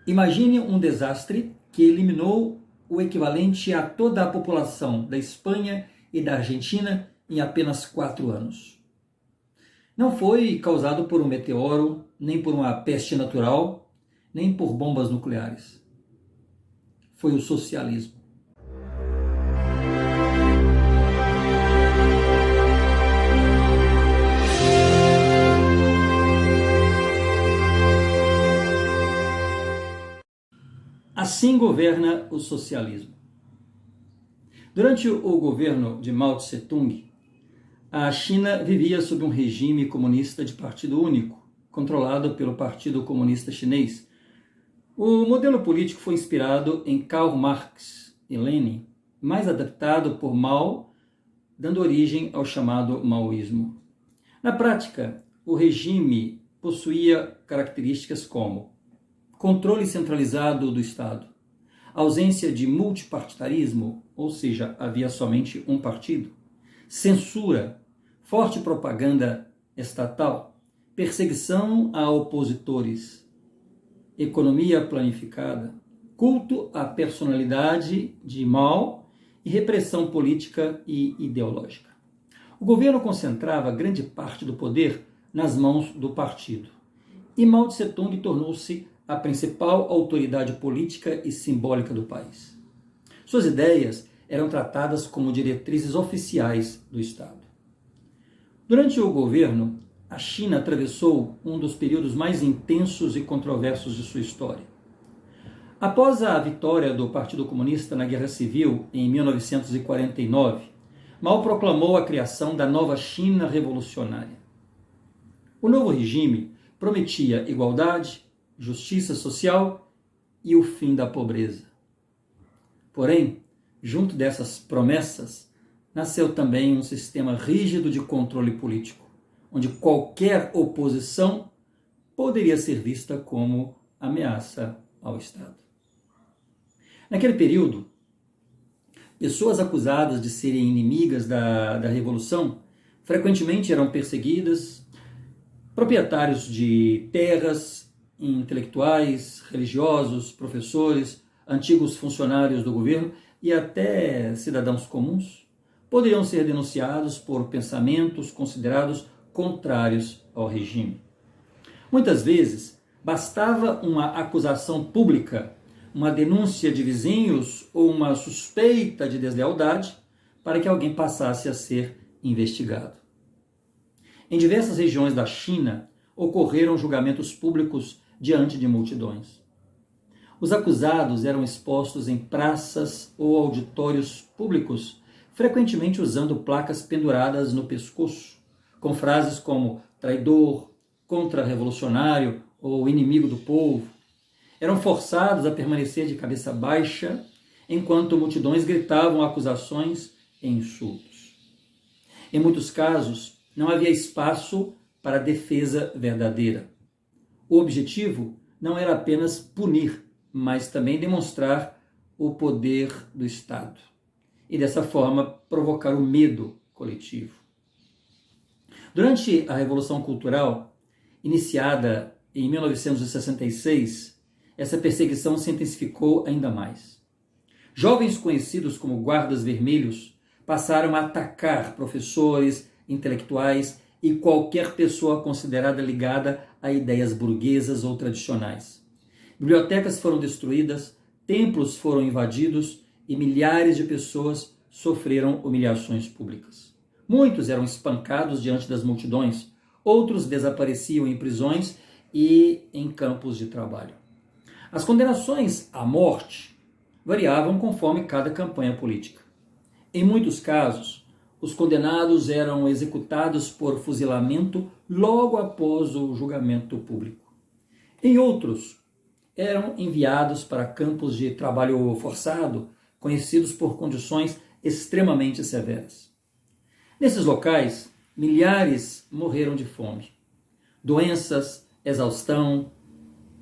Imagine um desastre que eliminou o equivalente a toda a população da Espanha e da Argentina em apenas 4 anos. Não foi causado por um meteoro, nem por uma peste natural, nem por bombas nucleares. Foi o socialismo. Assim governa o socialismo. Durante o governo de Mao Tse-tung, a China vivia sob um regime comunista de partido único, controlado pelo Partido Comunista Chinês. O modelo político foi inspirado em Karl Marx e Lenin, mais adaptado por Mao, dando origem ao chamado maoísmo. Na prática, o regime possuía características como controle centralizado do Estado, ausência de multipartidarismo, ou seja, havia somente um partido, censura, forte propaganda estatal, perseguição a opositores, economia planificada, culto à personalidade de Mao e repressão política e ideológica. O governo concentrava grande parte do poder nas mãos do partido, e Mao Tse-tung tornou-se a principal autoridade política e simbólica do país. Suas ideias eram tratadas como diretrizes oficiais do Estado. Durante o governo, a China atravessou um dos períodos mais intensos e controversos de sua história. Após a vitória do Partido Comunista na Guerra Civil em 1949, Mao proclamou a criação da nova China revolucionária. O novo regime prometia igualdade, justiça social e o fim da pobreza. Porém, junto dessas promessas, nasceu também um sistema rígido de controle político, onde qualquer oposição poderia ser vista como ameaça ao Estado. Naquele período, pessoas acusadas de serem inimigas da Revolução frequentemente eram perseguidas, proprietários de terras, intelectuais, religiosos, professores, antigos funcionários do governo e até cidadãos comuns poderiam ser denunciados por pensamentos considerados contrários ao regime. Muitas vezes, bastava uma acusação pública, uma denúncia de vizinhos ou uma suspeita de deslealdade para que alguém passasse a ser investigado. Em diversas regiões da China, ocorreram julgamentos públicos diante de multidões. Os acusados eram expostos em praças ou auditórios públicos, frequentemente usando placas penduradas no pescoço, com frases como traidor, contra-revolucionário ou inimigo do povo. Eram forçados a permanecer de cabeça baixa, enquanto multidões gritavam acusações e insultos. Em muitos casos, não havia espaço para defesa verdadeira. O objetivo não era apenas punir, mas também demonstrar o poder do Estado e, dessa forma, provocar o medo coletivo. Durante a Revolução Cultural, iniciada em 1966, essa perseguição se intensificou ainda mais. Jovens conhecidos como guardas vermelhos passaram a atacar professores, intelectuais e qualquer pessoa considerada ligada a ideias burguesas ou tradicionais. Bibliotecas foram destruídas, templos foram invadidos e milhares de pessoas sofreram humilhações públicas. Muitos eram espancados diante das multidões, outros desapareciam em prisões e em campos de trabalho. As condenações à morte variavam conforme cada campanha política. Em muitos casos, os condenados eram executados por fuzilamento logo após o julgamento público. Em outros, eram enviados para campos de trabalho forçado, conhecidos por condições extremamente severas. Nesses locais, milhares morreram de fome. Doenças, exaustão,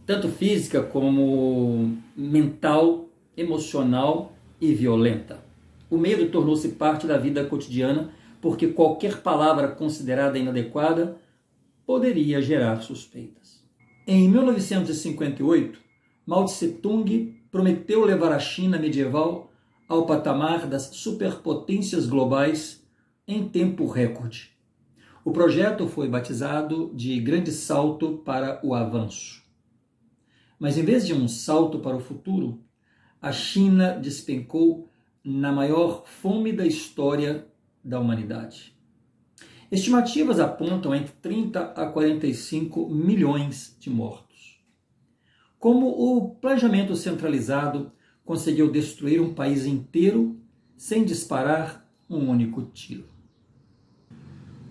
tanto física como mental, emocional e violenta. O medo tornou-se parte da vida cotidiana porque qualquer palavra considerada inadequada poderia gerar suspeitas. Em 1958, Mao Tse-tung prometeu levar a China medieval ao patamar das superpotências globais em tempo recorde. O projeto foi batizado de Grande Salto para o Avanço. Mas em vez de um salto para o futuro, a China despencou na maior fome da história da humanidade. Estimativas apontam entre 30 a 45 milhões de mortos. Como o planejamento centralizado conseguiu destruir um país inteiro sem disparar um único tiro.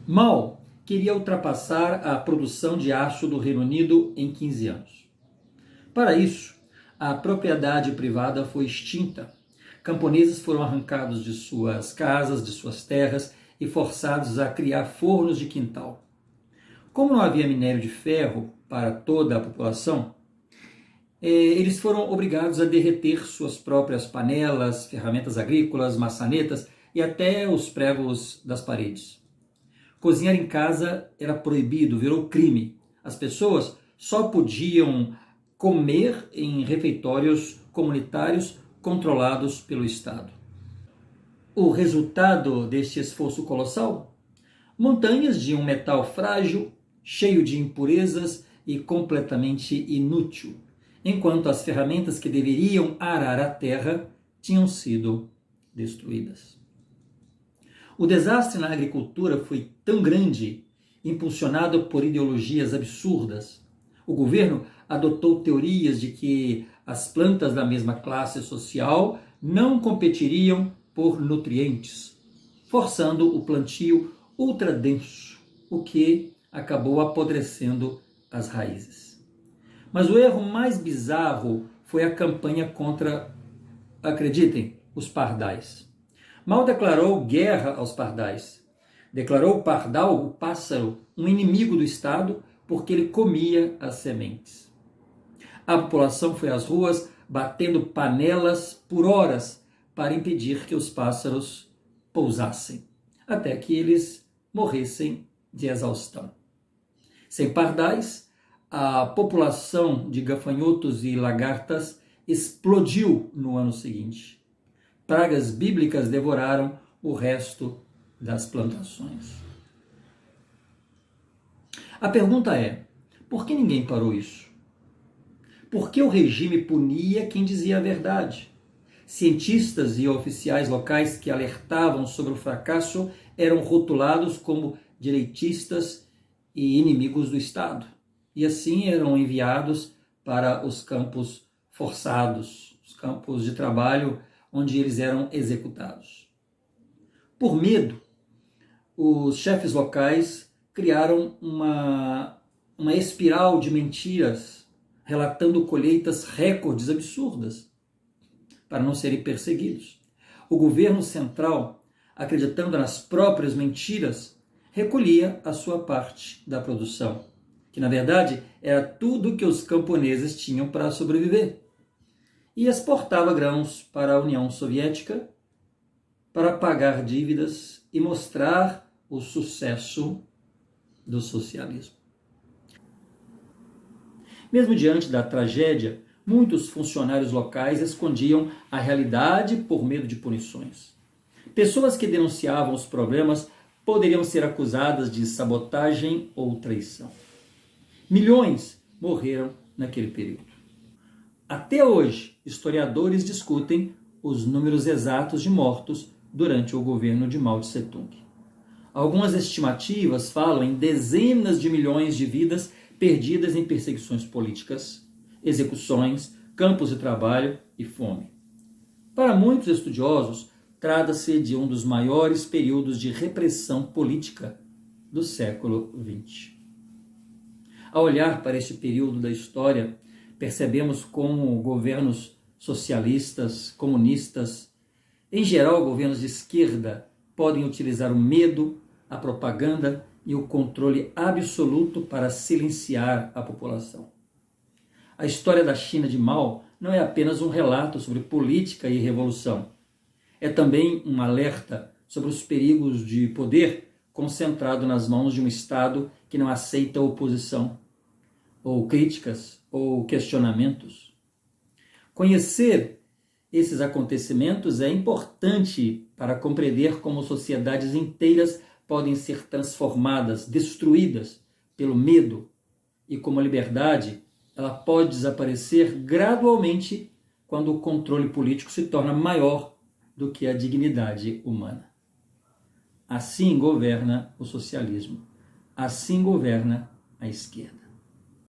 Mao queria ultrapassar a produção de aço do Reino Unido em 15 anos. Para isso, a propriedade privada foi extinta. Camponeses foram arrancados de suas casas, de suas terras e forçados a criar fornos de quintal. Como não havia minério de ferro para toda a população, eles foram obrigados a derreter suas próprias panelas, ferramentas agrícolas, maçanetas e até os pregos das paredes. Cozinhar em casa era proibido, virou crime. As pessoas só podiam comer em refeitórios comunitários controlados pelo Estado. O resultado deste esforço colossal? Montanhas de um metal frágil, cheio de impurezas e completamente inútil, enquanto as ferramentas que deveriam arar a terra tinham sido destruídas. O desastre na agricultura foi tão grande, impulsionado por ideologias absurdas. O governo adotou teorias de que as plantas da mesma classe social não competiriam por nutrientes, forçando o plantio ultradenso, o que acabou apodrecendo as raízes. Mas o erro mais bizarro foi a campanha contra, acreditem, os pardais. Mao declarou guerra aos pardais. Declarou o pardal, o pássaro, um inimigo do Estado porque ele comia as sementes. A população foi às ruas batendo panelas por horas para impedir que os pássaros pousassem, até que eles morressem de exaustão. Sem pardais, a população de gafanhotos e lagartas explodiu no ano seguinte. Pragas bíblicas devoraram o resto das plantações. A pergunta é, por que ninguém parou isso? Por que o regime punia quem dizia a verdade? Cientistas e oficiais locais que alertavam sobre o fracasso eram rotulados como direitistas e inimigos do Estado. E assim eram enviados para os campos forçados, os campos de trabalho onde eles eram executados. Por medo, os chefes locais criaram uma espiral de mentiras, relatando colheitas recordes absurdas, para não serem perseguidos. O governo central, acreditando nas próprias mentiras, recolhia a sua parte da produção, que na verdade era tudo que os camponeses tinham para sobreviver, e exportava grãos para a União Soviética para pagar dívidas e mostrar o sucesso do socialismo. Mesmo diante da tragédia, muitos funcionários locais escondiam a realidade por medo de punições. Pessoas que denunciavam os problemas poderiam ser acusadas de sabotagem ou traição. Milhões morreram naquele período. Até hoje, historiadores discutem os números exatos de mortos durante o governo de Mao Tse-tung. Algumas estimativas falam em dezenas de milhões de vidas perdidas em perseguições políticas, execuções, campos de trabalho e fome. Para muitos estudiosos, trata-se de um dos maiores períodos de repressão política do século XX. Ao olhar para este período da história, percebemos como governos socialistas, comunistas, em geral governos de esquerda, podem utilizar o medo, a propaganda e o controle absoluto para silenciar a população. A história da China de Mao não é apenas um relato sobre política e revolução. É também um alerta sobre os perigos de poder concentrado nas mãos de um Estado que não aceita oposição, ou críticas, ou questionamentos. Conhecer esses acontecimentos é importante para compreender como sociedades inteiras podem ser transformadas, destruídas pelo medo, e como a liberdade ela pode desaparecer gradualmente quando o controle político se torna maior do que a dignidade humana. Assim governa o socialismo. Assim governa a esquerda.